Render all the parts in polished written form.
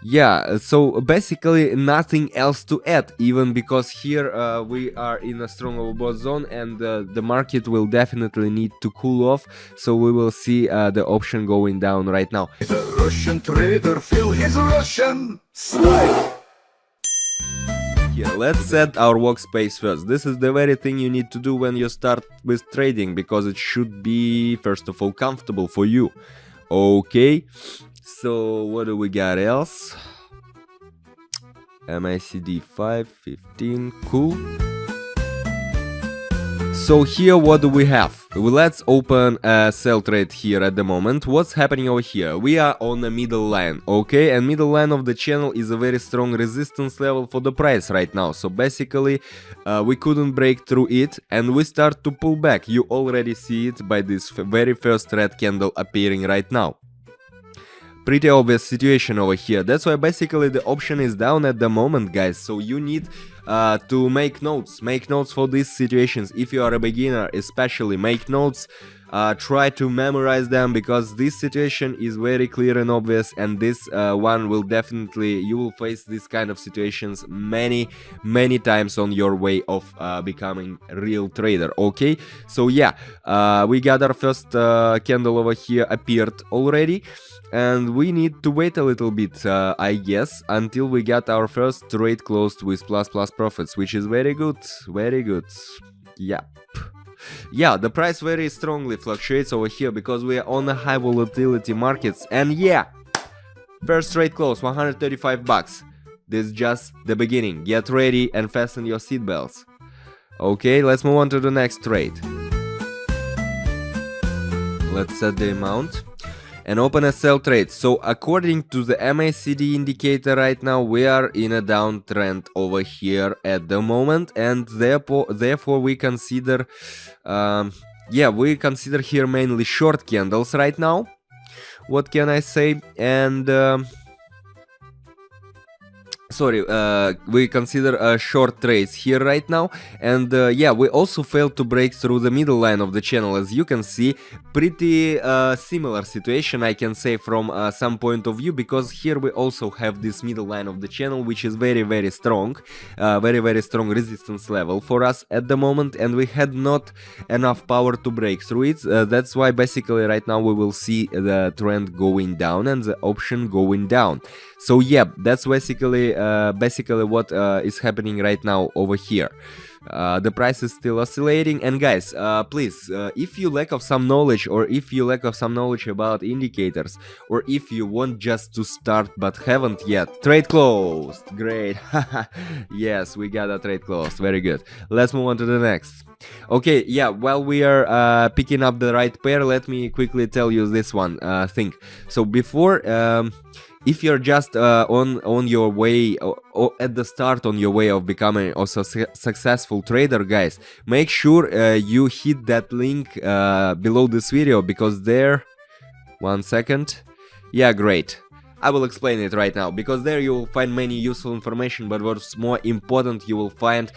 Yeah, so basically nothing else to add, even because here we are in a strong overbought zone, and the market will definitely need to cool off. So we will see the option going down right now. The Russian trader feel his Russian style. Here, let's set our workspace first. This is the very thing you need to do when you start with trading, because it should be first of all comfortable for you. Okay, so what do we got else? MACD 515, cool. So here what do we have? Let's open a sell trade here at the moment. What's happening over here? We are on the middle line, okay? And middle line of the channel is a very strong resistance level for the price right now. So basically we couldn't break through it and we start to pull back. You already see it by this very first red candle appearing right now. Pretty obvious situation over here. That's why basically the option is down at the moment, guys. So you need to make notes for these situations. If you are a beginner, especially make notes. Try to memorize them, because this situation is very clear and obvious, and this one will definitely, you will face this kind of situations many times on your way of becoming a real trader. Okay, so yeah, we got our first candle over here appeared already, and we need to wait a little bit, I guess, until we get our first trade closed with plus profits, which is very good, yeah. Yeah, the price very strongly fluctuates over here because we are on a high volatility markets, and yeah, first trade close, 135 bucks. This is just the beginning. Get ready and fasten your seatbelts. Okay, let's move on to the next trade. Let's set the amount and open a sell trade. So according to the MACD indicator right now, we are in a downtrend over here at the moment, and therefore we consider we consider here mainly short candles right now. What can I say? And we consider short trades here right now, and yeah, we also failed to break through the middle line of the channel. As you can see, pretty similar situation, I can say, from some point of view, because here we also have this middle line of the channel, which is very strong, very strong resistance level for us at the moment, and we had not enough power to break through it. That's why basically right now we will see the trend going down and the option going down. So yeah, that's basically what is happening right now over here. The price is still oscillating, and guys, please, if you lack of some knowledge, or if you lack of some knowledge about indicators, or if you want just to start but haven't yet, trade closed, great. Yes, we got a trade closed, very good. Let's move on to the next. Okay, yeah, while we are picking up the right pair, let me quickly tell you this one thing. So before, if you're just on your way, or at the start on your way of becoming also successful trader, guys, make sure you hit that link below this video, because there, 1 second, yeah, great, I will explain it right now, because there you will find many useful information, but what's more important, you will find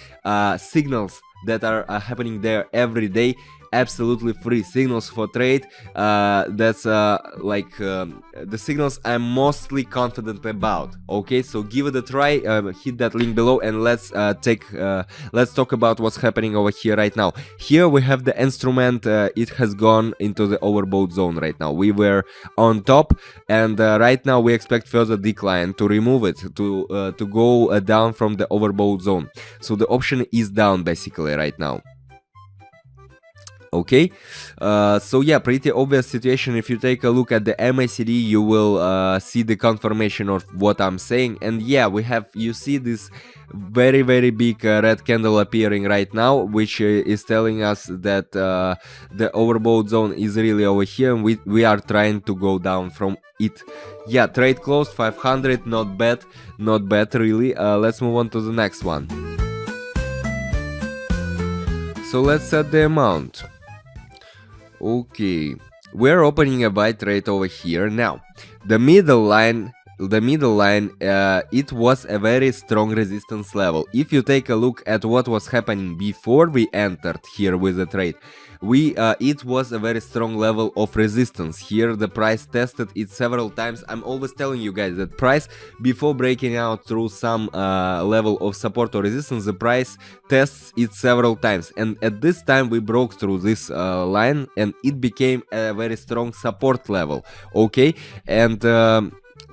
signals that are happening there every day, absolutely free signals for trade. That's the signals I'm mostly confident about. Okay, so give it a try, hit that link below, and let's talk about what's happening over here right now. Here we have the instrument, it has gone into the overbought zone right now. We were on top, and right now we expect further decline to remove it, to go down from the overbought zone. So the option is down basically right now. Okay, so yeah, pretty obvious situation. If you take a look at the MACD, you will see the confirmation of what I'm saying. And yeah, you see this very big red candle appearing right now, which is telling us that the overbought zone is really over here, and we are trying to go down from it. Yeah, trade closed, 500, not bad really. Let's move on to the next one. So let's set the amount. Okay, we're opening a buy trade over here. Now, the middle line, it was a very strong resistance level. If you take a look at what was happening before we entered here with the trade, it was a very strong level of resistance. Here the price tested it several times. I'm always telling you guys that price, before breaking out through some level of support or resistance, the price tests it several times, and at this time we broke through this line and it became a very strong support level. Okay, and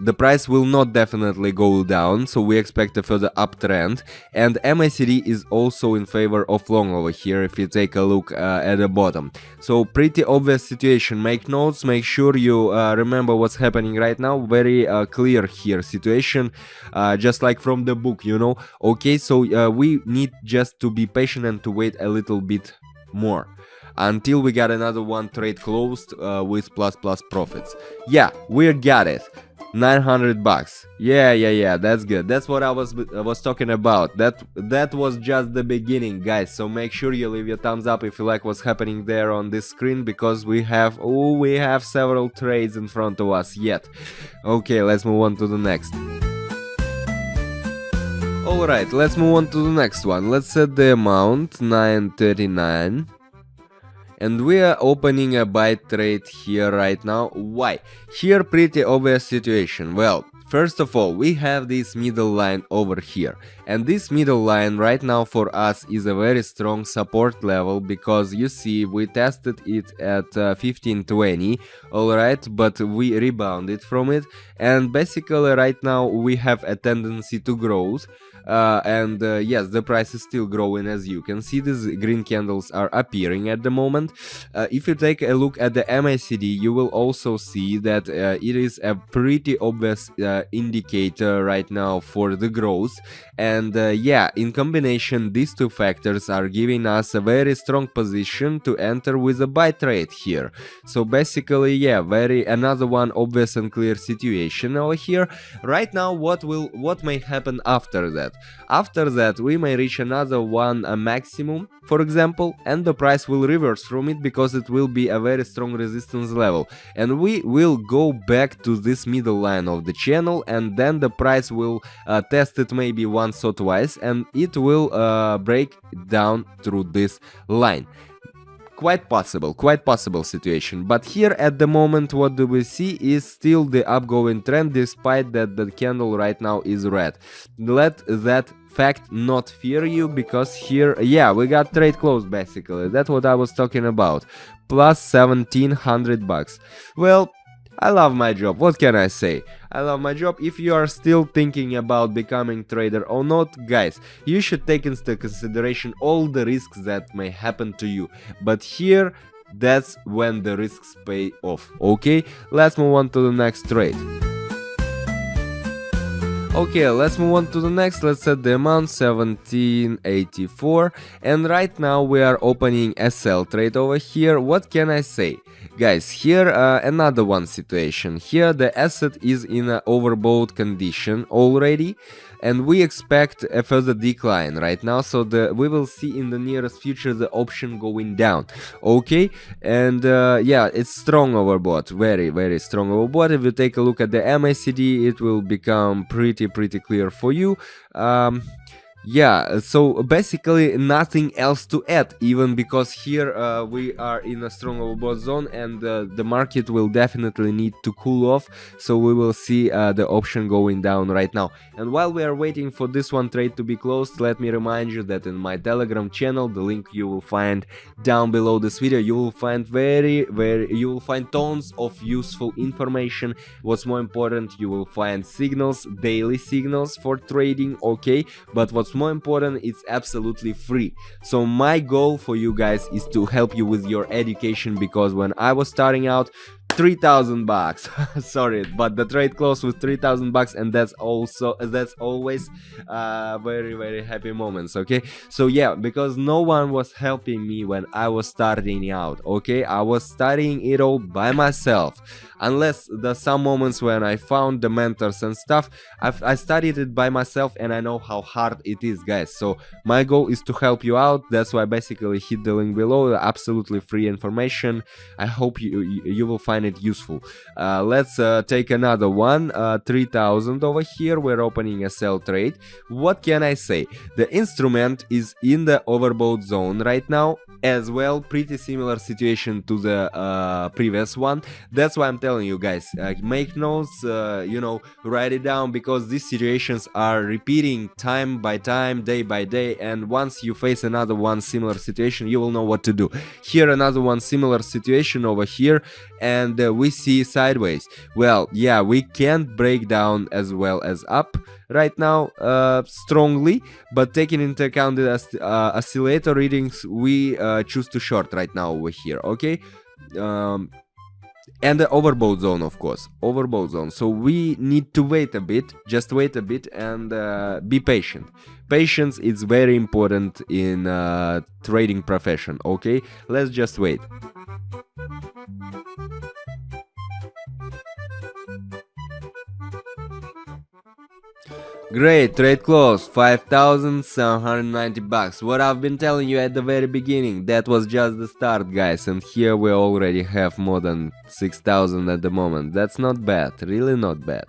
the price will not definitely go down, so we expect a further uptrend, and MACD is also in favor of long over here if you take a look at the bottom. So pretty obvious situation. Make notes, make sure you remember what's happening right now. Very clear here situation, just like from the book, you know. Okay, so we need just to be patient and to wait a little bit more until we got another one trade closed with plus profits. Yeah, we got it. 900 bucks. Yeah, that's good. That's what I was talking about. That was just the beginning, guys. So make sure you leave your thumbs up if you like what's happening there on this screen, because we have several trades in front of us yet. Okay, let's move on to the next. Alright, let's move on to the next one. Let's set the amount 939. And we are opening a buy trade here right now. Why? Here pretty obvious situation. Well, first of all, we have this middle line over here, and this middle line right now for us is a very strong support level, because you see we tested it at 1520, alright, but we rebounded from it, and basically right now we have a tendency to growth. Yes, the price is still growing. As you can see, these green candles are appearing at the moment. If you take a look at the MACD, you will also see that it is a pretty obvious indicator right now for the growth, and yeah, in combination these two factors are giving us a very strong position to enter with a buy trade here. So basically, yeah, another one obvious and clear situation over here. Right now, what may happen after that? After that, we may reach another one, a maximum, for example, and the price will reverse from it, because it will be a very strong resistance level, and we will go back to this middle line of the channel, and then the price will test it maybe once or twice, and it will break down through this line. Quite possible situation. But here at the moment, what do we see is still the upgoing trend, despite that the candle right now is red. Let that fact not fear you, because here, yeah, we got trade closed basically. That's what I was talking about. Plus 1700 bucks. Well, I love my job. What can I say? I love my job. If you are still thinking about becoming trader or not, guys, you should take into consideration all the risks that may happen to you. But here, that's when the risks pay off. Okay, let's move on to the next trade. Okay, let's move on to the next. Let's set the amount 1784, and right now we are opening a sell trade over here. What can I say? Guys, here another one situation. Here the asset is in an overbought condition already, and we expect a further decline right now, so we will see in the nearest future the option going down. Okay, and yeah, it's strong overbought, very strong overbought. If you take a look at the MACD, it will become pretty clear for you. Yeah, so basically nothing else to add, even because here we are in a strong overbought zone, and the market will definitely need to cool off, so we will see the option going down right now. And while we are waiting for this one trade to be closed, let me remind you that in my Telegram channel, the link you will find down below this video, you will find you will find tons of useful information. What's more important, you will find signals, daily signals for trading, okay, but what's more important, it's absolutely free. So my goal for you guys is to help you with your education, because when I was starting out, 3,000 bucks sorry, but the trade closed with 3,000 bucks, and that's always very happy moments. Okay, so yeah, because no one was helping me when I was starting out. Okay, I was studying it all by myself, unless there's some moments when I found the mentors and stuff. I studied it by myself, and I know how hard it is, guys. So my goal is to help you out. That's why basically hit the link below, absolutely free information. I hope you will find it useful. Let's take another one, 3,000 over here. We're opening a sell trade. What can I say? The instrument is in the overbought zone right now. as well, pretty similar situation to the previous one. That's why I'm telling you guys, make notes, you know, write it down, because these situations are repeating time by time, day by day, and once you face another one similar situation, you will know what to do. Here another one similar situation over here, and we see sideways. Well, yeah, we can't break down as well as up right now strongly, but taking into account the oscillator readings, we choose to short right now over here, okay? And the overbought zone, of course, overbought zone. So we need to wait a bit, just wait a bit, and be patient. Patience is very important in trading profession, okay? Let's just wait. Great, trade close, 5,790 bucks. What I've been telling you at the very beginning, that was just the start, guys, and here we already have more than 6,000 at the moment. That's not bad, really not bad.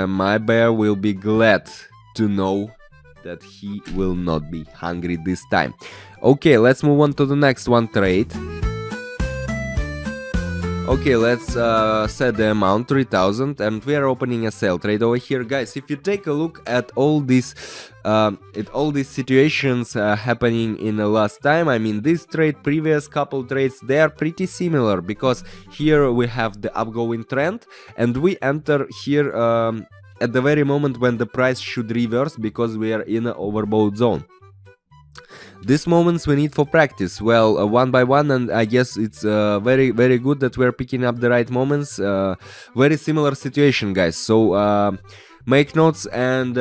My bear will be glad to know that he will not be hungry this time. Okay, let's move on to the next one trade. Okay, let's set the amount 3,000, and we are opening a sell trade over here, guys. If you take a look at all these situations happening in the last time, I mean this trade, previous couple trades, they are pretty similar, because here we have the upgoing trend, and we enter here at the very moment when the price should reverse, because we are in an overbought zone. These moments we need for practice, well, one by one, and I guess it's very good that we're picking up the right moments. Very similar situation, guys, so make notes and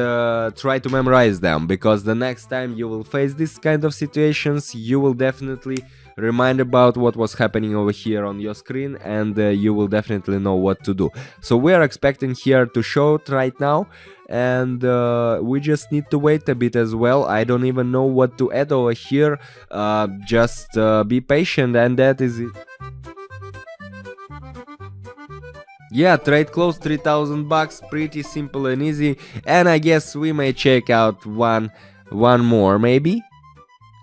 try to memorize them, because the next time you will face this kind of situations, you will definitely remind about what was happening over here on your screen, and you will definitely know what to do. So we are expecting here to short right now, and we just need to wait a bit as well. I don't even know what to add over here, just be patient, and that is it. Yeah, trade close, 3,000 bucks, pretty simple and easy, and I guess we may check out one more, maybe.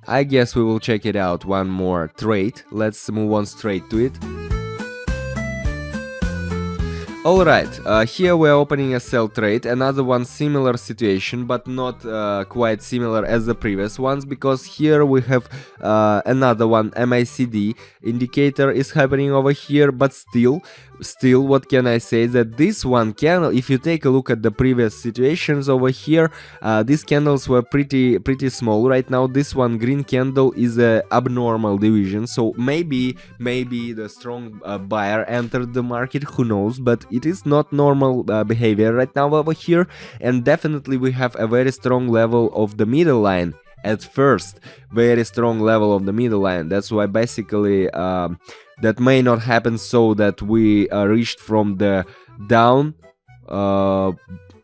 I guess we will check it out, one more trade. Let's move on straight to it. Alright, here we're opening a sell trade, another one similar situation, but not quite similar as the previous ones, because here we have another one, MACD indicator is happening over here, but still, what can I say, that this one candle, if you take a look at the previous situations over here, these candles were pretty small. Right now this one green candle is a abnormal division, so maybe the strong buyer entered the market, who knows, but it is not normal behavior right now over here, and definitely we have a very strong level of the middle line. At first, very strong level of the middle line. That's why basically that may not happen, so that we reached from the down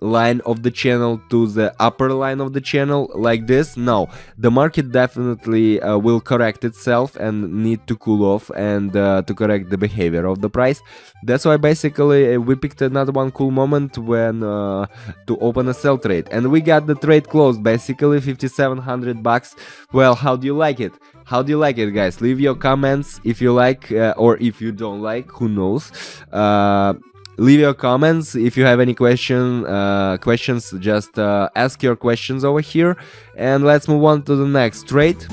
line of the channel to the upper line of the channel like this. No, the market definitely will correct itself and need to cool off and to correct the behavior of the price. That's why basically we picked another one cool moment when to open a sell trade, and we got the trade closed, basically 5,700 bucks. Well, how do you like it? How do you like it, guys? Leave your comments if you like, or if you don't like, who knows. Leave your comments if you have any questions. Just ask your questions over here, and let's move on to the next trade.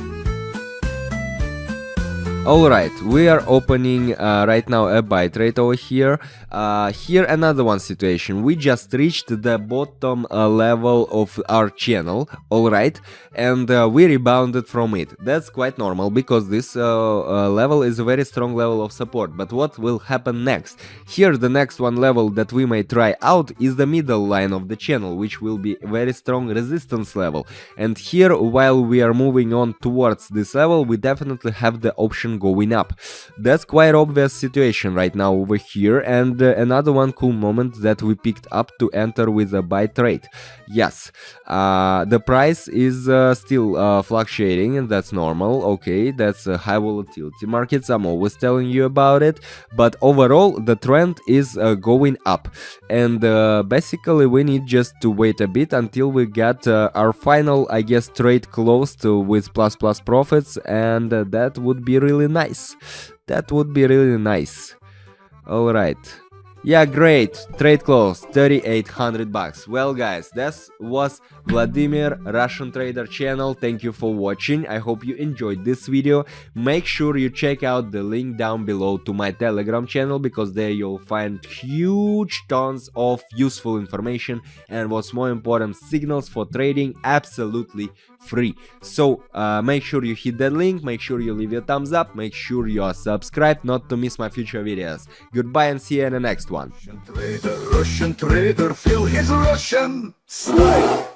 Alright, we are opening right now a buy trade over here. Here another one situation. We just reached the bottom level of our channel, alright, and we rebounded from it. That's quite normal, because this level is a very strong level of support. But what will happen next? Here the next one level that we may try out is the middle line of the channel, which will be a very strong resistance level. And here, while we are moving on towards this level, we definitely have the option situation going up. That's quite obvious situation right now over here, and another one cool moment that we picked up to enter with a buy trade. Yes, the price is still fluctuating, and that's normal. Okay, that's high volatility markets, I'm always telling you about it, but overall the trend is going up, and basically we need just to wait a bit until we get our final, I guess, trade closed with plus profits, and that would be really nice. That would be really nice. All right. Yeah, great. Trade close, 3,800 bucks. Well, guys, that was Vladimir, Russian Trader channel. Thank you for watching. I hope you enjoyed this video. Make sure you check out the link down below to my Telegram channel, because there you'll find huge tons of useful information and, what's more important, signals for trading absolutely free. So make sure you hit that link, make sure you leave your thumbs up, make sure you are subscribed not to miss my future videos. Goodbye and see you in the next one. Russian trader, feel his Russian style.